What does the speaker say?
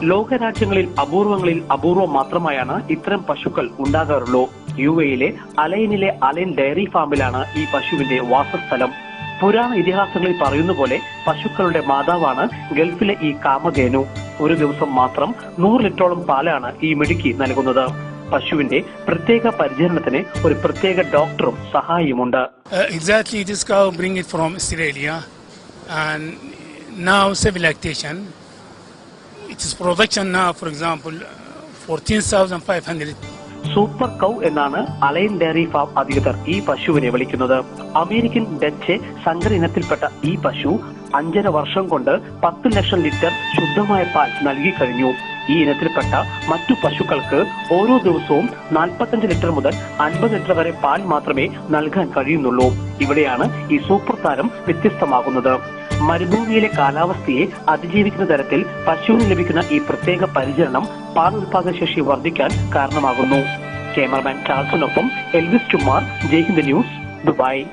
ലോകരാജ്യങ്ങളിൽ അപൂർവം മാത്രമായാണ് ഇത്തരം പശുക്കൾ ഉണ്ടാകാറുള്ളൂ. യുഎയിലെ അലൈനിലെ അലൈൻ ഡയറി ഫാമിലാണ് ഈ പശുവിന്റെ വാസസ്ഥലം. പുരാണ ഇതിഹാസങ്ങളിൽ പറയുന്ന പോലെ പശുക്കളുടെ മാതാവാണ് ഗൾഫിലെ ഈ കാമധേനു. ഒരു ദിവസം മാത്രം 100 ലിറ്ററോളം പാലാണ് ഈ മിടുക്കി നൽകുന്നത്. പശുവിന്റെ പ്രത്യേക പരിചരണത്തിന് ഒരു പ്രത്യേക ഡോക്ടറും സഹായിയുമുണ്ട്. Exactly, this cow bring it from Australia and now civil lactation. Its production now, for example, 14,500. Super കൗ എന്നാണ് അലൈൻ ഡയറി ഫാം അധികൃതർ ഈ പശുവിനെ വിളിക്കുന്നത്. അമേരിക്കൻ ഡച്ച് സങ്കര ഇനത്തിൽപ്പെട്ട ഈ പശു 5.5 വർഷം കൊണ്ട് 10 ലക്ഷം ലിറ്റർ ശുദ്ധമായ പാൽ നൽകി കഴിഞ്ഞു. ഈ ഇനത്തിൽപ്പെട്ട മറ്റു പശുക്കൾക്ക് ഓരോ ദിവസവും 45 ലിറ്റർ മുതൽ 50 ലിറ്റർ വരെ പാൽ മാത്രമേ നൽകാൻ കഴിയുന്നുള്ളൂ. ഇവിടെയാണ് ഈ സൂപ്പർ താരം വ്യത്യസ്തമാകുന്നത്. മരുഭൂമിയിലെ കാലാവസ്ഥയെ അതിജീവിക്കുന്ന തരത്തിൽ പശുവിന് ലഭിക്കുന്ന ഈ പ്രത്യേക പരിചരണം പാൽ ഉൽപാദന ശേഷി വർദ്ധിക്കാൻ കാരണമാകുന്നു. ക്യാമറമാൻ ചാൾസിനൊപ്പം Elvis Kumar, Jaihind news, Dubai.